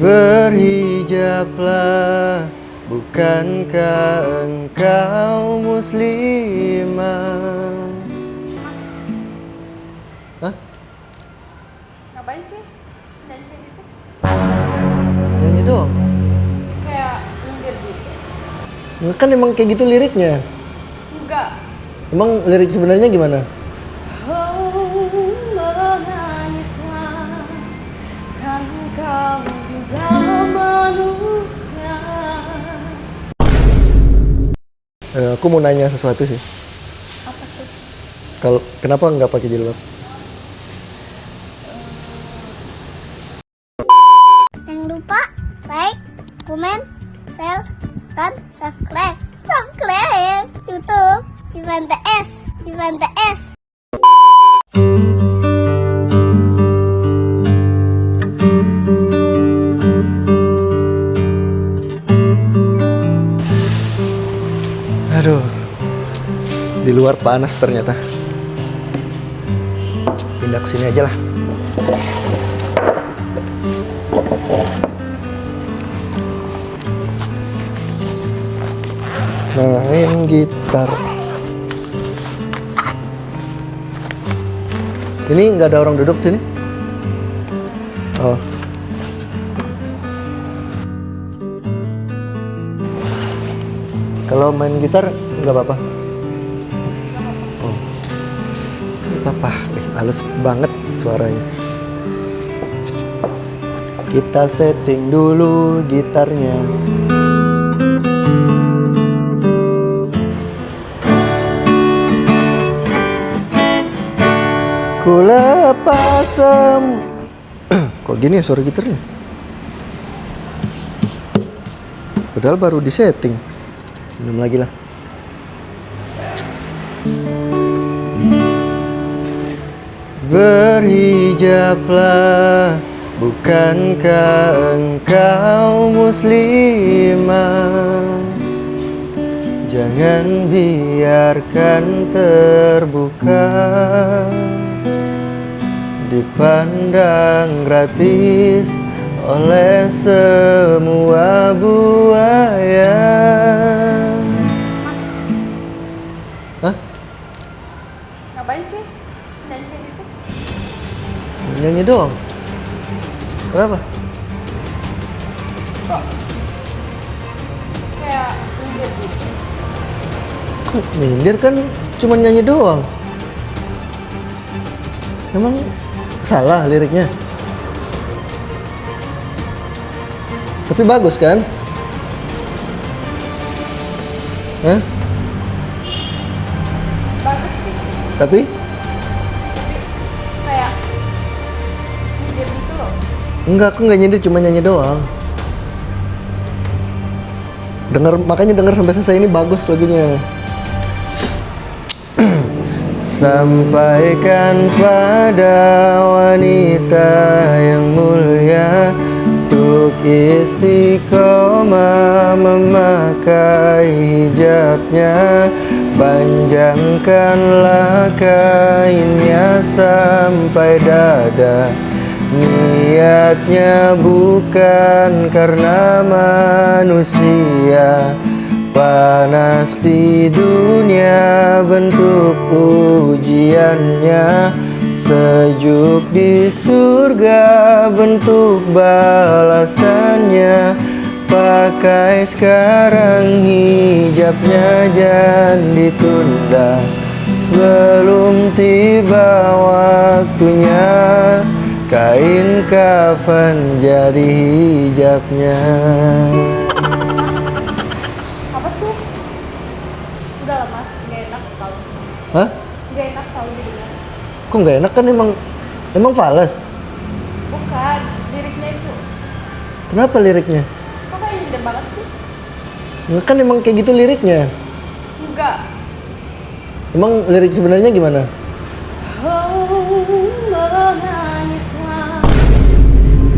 Berhijablah, bukankah engkau muslimah? Mas, Hah? ngapain sih nyanyi kayak gitu? Nyanyi doang? Kayak nyindir gitu? Nggak, kan emang kayak gitu liriknya. Enggak. Emang lirik sebenarnya gimana? Oh, menangislah, kan kau juga manusia. Aku mau nanya sesuatu sih. Apa tuh? Kenapa nggak pakai jilbab? Jangan lupa like, komen, share, dan subscribe. Subscribe YouTube Ivan TS. Ivan TS. Aduh, di luar panas ternyata. Pindah ke sini aja lah. Main gitar. Ini nggak ada orang duduk sini? Oh. Kalau main gitar nggak apa-apa. Oh. Nggak apa-apa. Halus banget suaranya. Kita setting dulu gitarnya. Ku lepas Kok gini ya suara gitarnya? Padahal baru di setting. Minum lagi lah. Berhijablah, bukankah engkau muslimah? Jangan biarkan terbuka, dipandang gratis oleh semua buaya. Mas, Hah? ngapain sih nyanyi kayak gitu? Nyanyi doang? Kenapa? Kok kayak nyindir gitu? Kok nyindir, kan cuma nyanyi doang. Emang salah liriknya? Tapi bagus kan? Hah? Bagus sih, Tapi? tapi kayak nyindir gitu loh. Enggak, aku nggak nyindir, cuma nyanyi doang. Makanya denger sampai selesai, ini bagus lagunya. Sampaikan pada wanita yang mulia untuk istiqomah memakai hijabnya. Panjangkanlah kainnya sampai dada. Niatnya bukan karena manusia. Panas di dunia bentuk ujiannya, sejuk di surga bentuk balasannya. Pakai sekarang hijabnya, jangan ditunda sebelum tiba waktunya. Kain kafan jadi hijabnya. Apa sih? Udah lah mas, gak enak tau. Hah? Gak enak tau didengar. Kok nggak enak, kan emang fales. Bukan, liriknya itu. Kenapa liriknya? Kok kayak nyindir banget sih? Nggak, kan emang kayak gitu liriknya. Enggak. Emang lirik sebenarnya gimana? Oh, menangislah,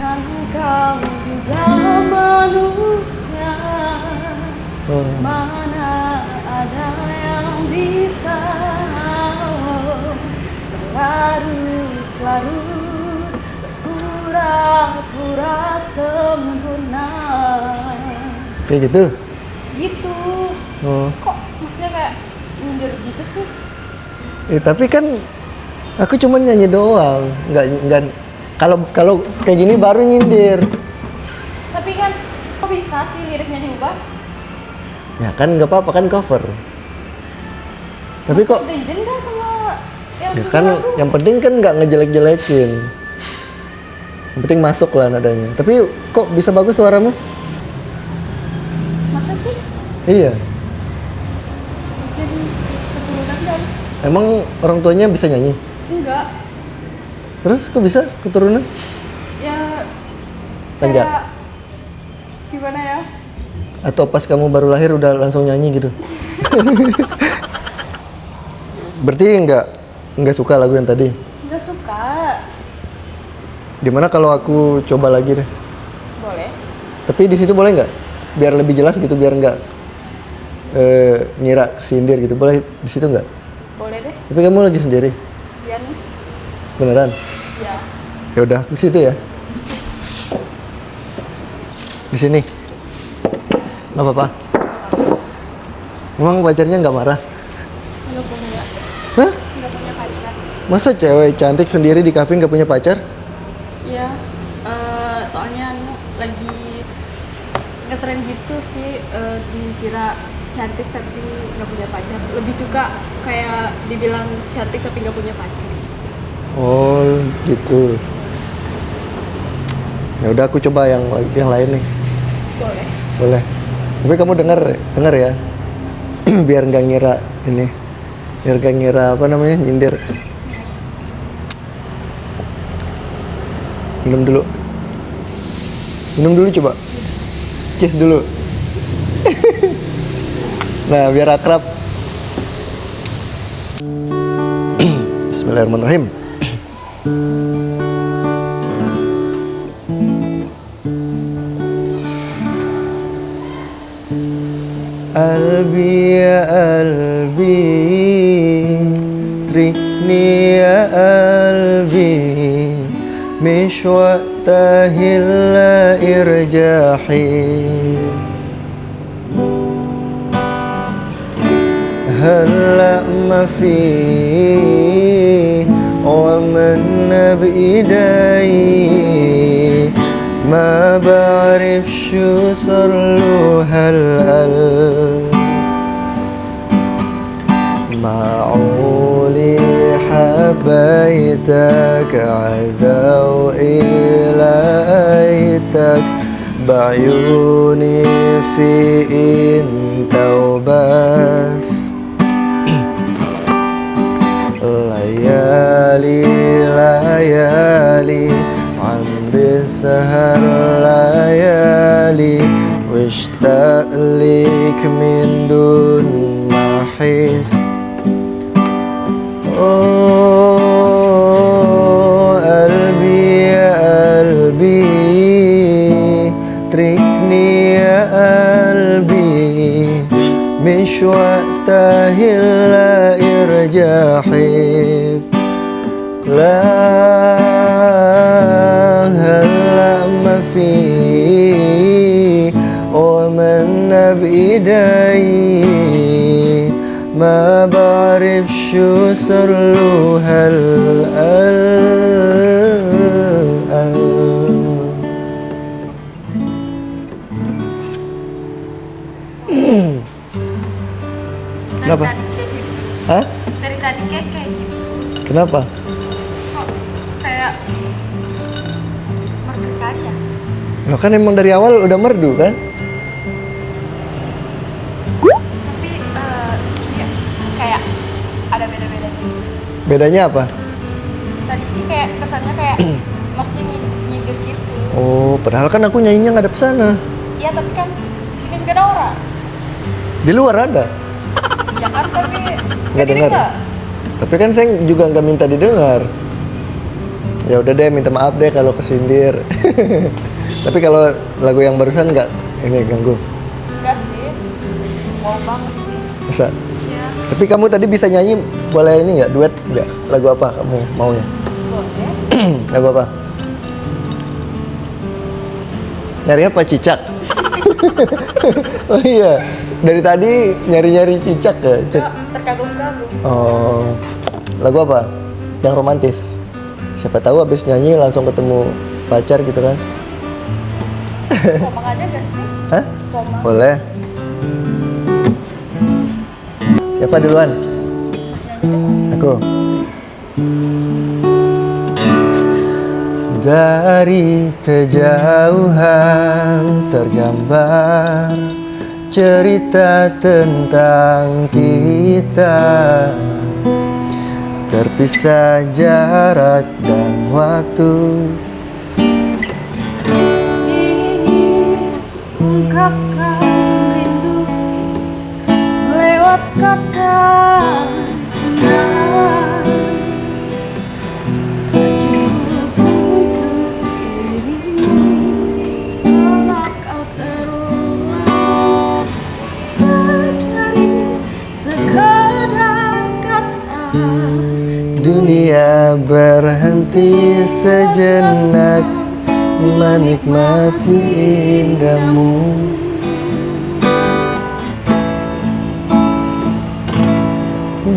kan kau juga manusia. Mana ada yang bisa berlarut-larut, pura-pura sempurna. Kayak gitu. Gitu. Oh. Kok maksudnya kayak nyindir gitu sih? Tapi kan aku cuma nyanyi doang, nggak. Kalau kayak gini baru nyindir. Tapi kan kok bisa sih liriknya diubah? Ya kan nggak apa-apa kan cover. Tapi kok Udah izin kan sama yang ya bikin kan lagu? yang penting kan nggak ngejelek-jelekin. Yang penting masuk lah nadanya. Tapi kok bisa bagus suaramu? Masa sih? Iya. Mungkin keturunan kan? Emang orang tuanya bisa nyanyi? Enggak. Terus kok bisa keturunan? Ya Tanjak. kayak gimana ya? Atau pas kamu baru lahir udah langsung nyanyi gitu? Berarti nggak suka lagu yang tadi? Nggak suka. Gimana kalau aku coba lagi deh? Boleh. Tapi di situ boleh nggak? Biar lebih jelas gitu, biar nggak ngira sindir gitu. Boleh di situ nggak? Boleh deh. Tapi kamu lagi sendiri? Iya nih. Beneran? Ya. Ya udah, di situ ya. Di sini. Nggak apa-apa. Emang pacarnya nggak marah? Nggak punya. Hah? Nggak punya pacar. Masa cewek cantik sendiri di kafe nggak punya pacar? Iya. Soalnya anu lagi ngetren gitu sih, dikira cantik tapi nggak punya pacar. Lebih suka kayak dibilang cantik tapi nggak punya pacar. Oh gitu. Ya udah aku coba yang lain nih. Boleh. Boleh. Tapi kamu dengar ya. Biar nggak ngira ini. Biar nggak ngira apa namanya nyindir. Minum dulu. Minum dulu coba. Cheers dulu. Nah, biar akrab. Bismillahirrahmanirrahim. Albi ya albi, trikni ya albi, مش وقته إلا إرجاحي هلأ ما في ومن بإيدي ما بعرف شو صار له هالقلب معقولي حبيتك عذوقي لقيتك بعيوني في انت وبس ليالي ليالي عم بسهر ليالي واشتاق ليك من دون ما احس قلبي يا قلبي اتركني يا قلبي مش وقته إلا إرجاحي لا هلا ما في ومن بإيدي ما بعرف شو صار له Dari Kenapa? tadi kayak gitu. Hah? Dari tadi kayak gitu. Kenapa? Kok kayak merdu sekali ya? Lo kan emang dari awal udah merdu kan? Tapi ini ya, kayak ada beda-bedanya gitu. Bedanya apa? Tadi sih kayak kesannya kayak masnya nyindir gitu. Oh, padahal kan aku nyanyinya ngadep sana. Iya tapi kan di sini nggak ada orang. Di luar ada. Ya kan tapi Nggak dengar. Tapi kan saya juga nggak minta didengar. Ya udah deh, minta maaf deh kalau kesindir. Tapi kalau lagu yang barusan nggak ini ganggu. Enggak sih. Wow banget sih. Masa? Ya. Tapi kamu tadi bisa nyanyi, boleh ini nggak duet nggak? Lagu apa kamu maunya? Boleh. Lagu apa? Nyari apa? Cicak? Oh iya, dari tadi nyari-nyari cicak ya? Terkagum-kagum. Oh, lagu apa? Yang romantis? Siapa tahu abis nyanyi langsung ketemu pacar gitu kan? Komang aja gak sih? Hah? Komang. Boleh. Siapa duluan? Aku. Dari kejauhan tergambar cerita tentang kita, terpisah jarak dan waktu. Ingin ungkapkan rindu lewat kata cinta. Cukup untuk dirimu selama kau terulang dari segala kata. Dunia berhenti sejenak menikmati indahmu.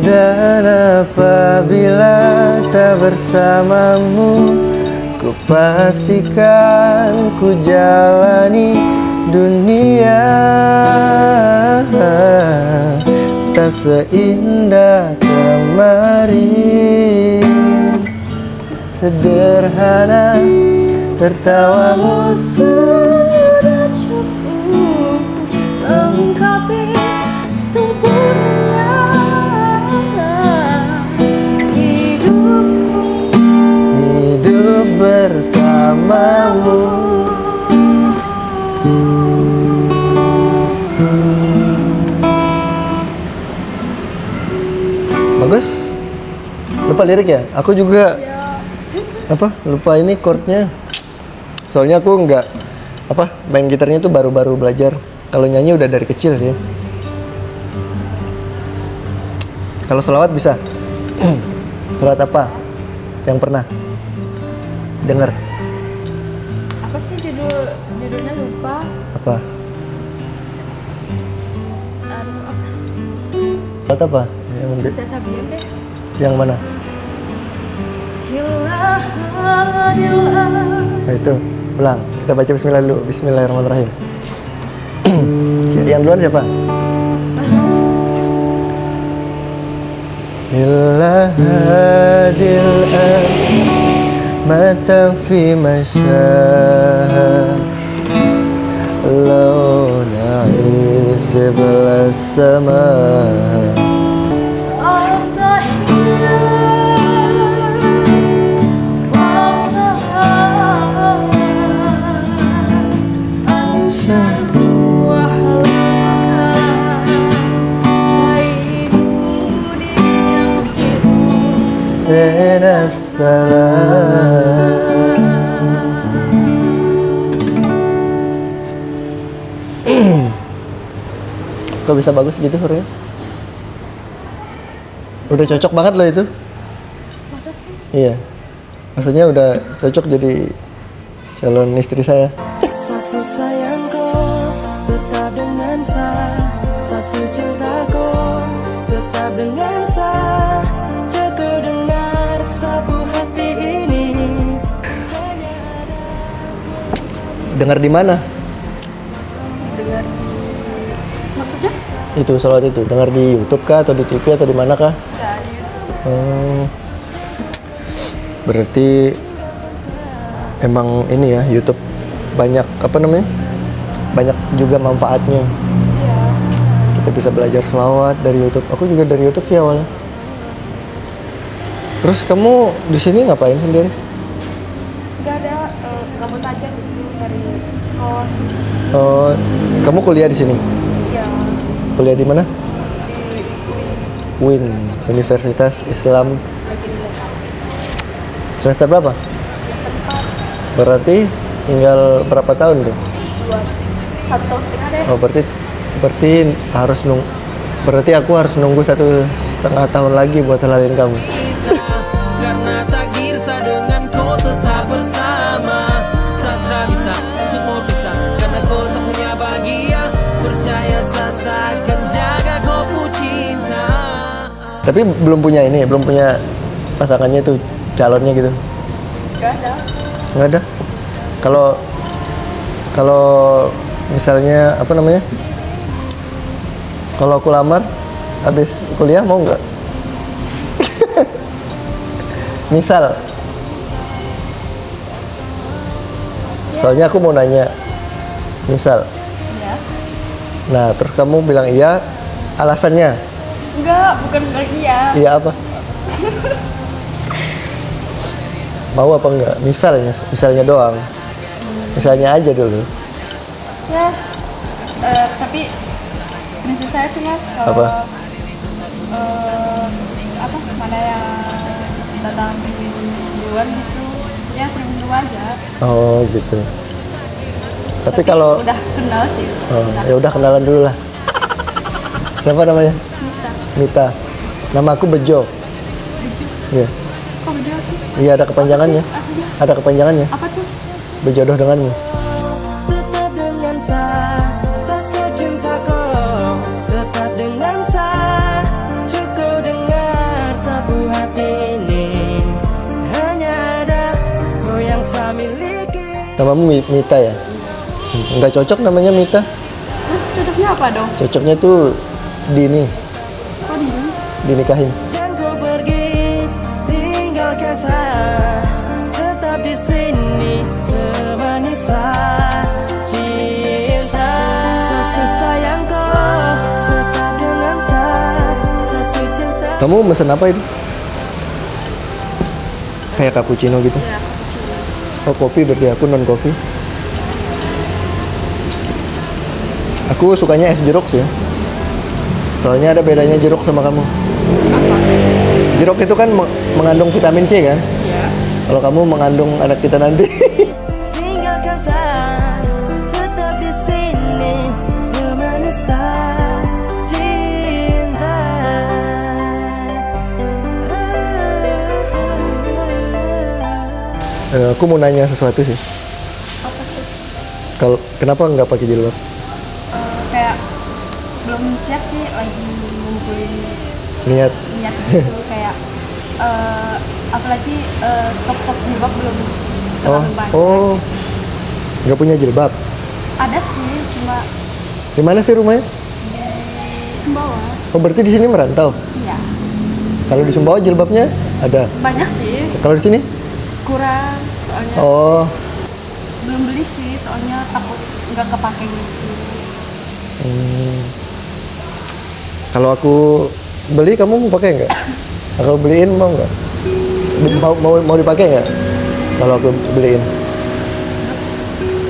Dan apabila tak bersamamu, ku pastikan ku jalani dunia tak seindah kemarin. Sederhana, tertawamu Sudah cukup lengkapi sempurna hidupku, hidup bersamamu. Bagus. Lupa lirik ya? Aku juga apa? Lupa ini chordnya. Soalnya aku nggak main gitarnya tuh baru-baru belajar. Kalau nyanyi udah dari kecil sih. Kalau selawat bisa. Selawat apa? Yang pernah dengar? apa sih judulnya lupa. Apa? Apa? Selawat apa? Bisa Sabian deh. Yang mana? Hilah hadirlah. Nah itu, ulang. Kita baca bismillah dulu. Bismillahirrahmanirrahim. Yang duluan siapa? Hilah hadirlah mata fi masyah law na'i sebelah sama. Kok bisa bagus gitu suaranya? Udah cocok banget loh itu. Masa sih? Iya. Maksudnya udah cocok jadi calon istri saya. Sasu sayangku tetap dengan saya, sasu cintaku tetap dengan saya. Jaga dengar sapu hati ini. Dengar di mana? Dengar. Maksudnya? Itu salawat itu. Dengar di YouTube kah atau di TV atau di mana kah? Nggak di YouTube. Oh. Berarti emang ini ya YouTube banyak banyak juga manfaatnya. Iya. Kita bisa belajar selawat dari YouTube. Aku juga dari YouTube sih awalnya. Terus kamu di sini ngapain sendiri? Nggak ada gabut aja gitu dari kos. Oh, kamu kuliah di sini? Iya. Kuliah di mana? Di UIN, Universitas Islam. Semester berapa? semester 4 Berarti tinggal berapa tahun tuh? buat 1,5 deh. Oh, berarti harus berarti aku harus nunggu 1,5 tahun lagi buat halalin kamu. Karena takdir sa dengan kau tetap bersama. Satra bisa, untukmu bisa. Tapi belum punya ini, belum punya pasangannya tuh, calonnya gitu. Gak ada. Nggak ada. Kalau misalnya apa namanya? Kalau aku lamar habis kuliah mau nggak? Misal. Soalnya aku mau nanya. Misal. Ya. Nah, terus kamu bilang iya, alasannya? Enggak, bukan iya. Iya apa? Mau apa enggak? Misalnya doang. Misalnya aja dulu. Ya. Tapi prinsip saya sih Mas kalau Apa? apa mana yang datang duluan gitu ya terima dulu aja. Oh, gitu. Tapi kalau udah kenal sih. ya udah kenalan dulu lah. Siapa namanya? Mita. Nama aku Bejo. Iya. Kok beda sih? Iya, ada kepanjangannya. Ada kepanjangannya. Apa tuh? Berjodoh denganmu. Tetap dengan satu cintaku. Tetap dengan cukup dengar sapu hati ini. Hanya ada kau yang saya miliki. Namamu Mita ya? Nggak cocok namanya Mita. Terus cocoknya apa dong? Cocoknya tuh Dini. Kok dulu? Dinikahin. Jangan kau pergi, tinggalkan saya. Tetap di sini temani saya. Cinta sesu sayangku, tetap dengan saya. Sesu cinta. Kamu mesen apa itu? Kayak cappuccino gitu. Ya, cappuccino. Oh, kopi berarti aku non kopi. Aku sukanya es jeruk sih. Soalnya ada bedanya jeruk sama kamu. Apa? Jeruk itu kan mengandung vitamin C kan? Ya. Kalau kamu mengandung anak kita nanti. Tinggalkan saya, tetap di sini temani saya. Cinta. Aku mau nanya sesuatu sih. Apa tuh? Kalau kenapa nggak pakai jilbab? Kayak belum siap sih lagi ngumpulin Niat. niat gitu kayak apalagi stok jilbab belum Oh, terlalu banyak. oh, nggak punya jilbab. Ada sih cuma Di mana sih rumahnya? di Sumbawa. Oh, berarti di sini merantau. Iya. Kalau di Sumbawa jilbabnya ada. Banyak sih, Kalau di sini? kurang soalnya Oh, belum beli sih soalnya takut nggak kepake gitu. kalau aku beli kamu mau pakai nggak? Aku beliin mau nggak? Mau dipakai nggak? Kalau aku beliin?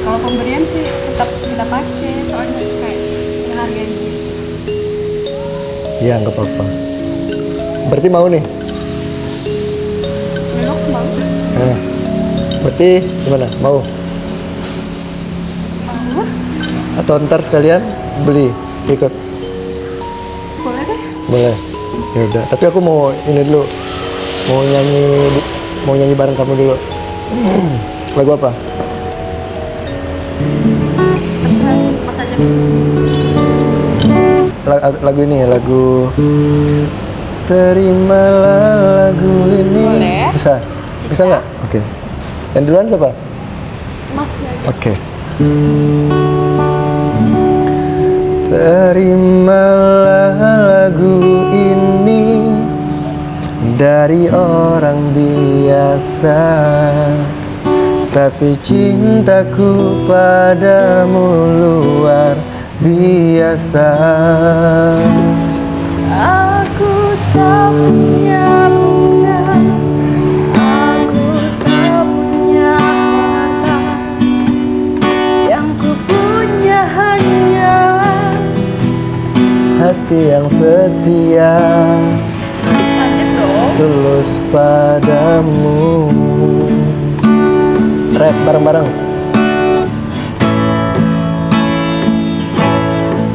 Kalau pemberian sih tetap kita pakai soalnya kayak menghargai gitu. Iya, nggak apa-apa. Berarti mau nih? Belok mau? Nah, berarti gimana? Mau? Mau? Atau ntar sekalian beli ikut? Boleh deh. Boleh. Ya udah. Tapi aku mau ini dulu. Mau nyanyi bareng kamu dulu. Lagu apa? Terserah pas aja deh. Lagu ini ya, lagu Terimalah lagu ini. Boleh. Bisa? Bisa nggak? Oke. Yang duluan siapa? Mas ya. Oke. Terimalah lagu ini dari orang biasa, tapi cintaku padamu luar biasa. Aku tak punya bunga, aku tak punya harta, yang ku punya hanya Hati yang setia, lanjut dong. tulus padamu. Rap bareng-bareng.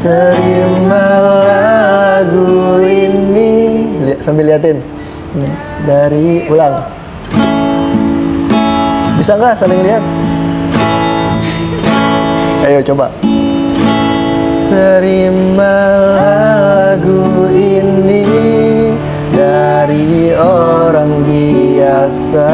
Terimalah lagu ini. Sambil liatin. Dari ulang. Bisa nggak saling lihat? Ayo coba. Terimalah lagu ini biasa,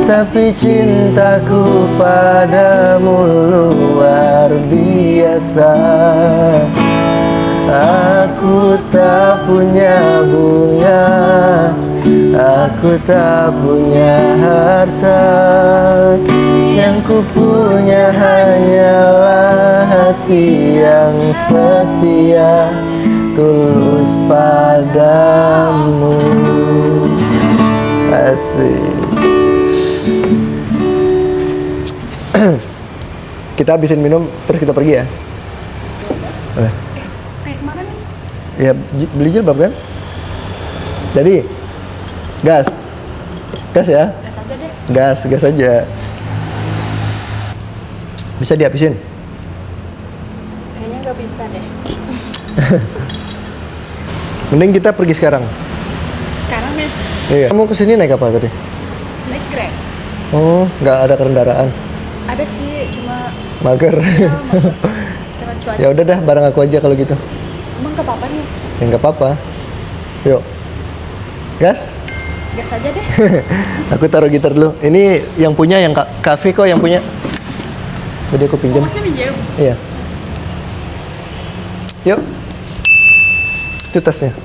tapi cintaku padamu luar biasa. Aku tak punya bunga, aku tak punya harta, yang ku punya hanyalah hati yang setia, tulus padamu. Asik. Kita habisin minum terus kita pergi ya. Boleh. Kayak kemarin nih. Ya beli jilbab kan. Jadi gas ya. Gas aja deh. Gas aja. Bisa dihabisin. Kayaknya nggak bisa deh. Mending kita pergi sekarang. Sekarang ya Iya. Kamu kesini naik apa tadi? naik Grab. Oh, nggak ada kendaraan. Ada sih, cuma Mager. karena cuaca. Ya udah dah, bareng aku aja kalau gitu. Emang ke papa nih? Ya nggak apa-apa. Yuk. Gas. Gas aja deh. Aku taruh gitar dulu. Ini yang punya yang kafe kok yang punya. Jadi aku Oh, pinjam. masnya minjem? Iya. Yuk. Itu tasnya.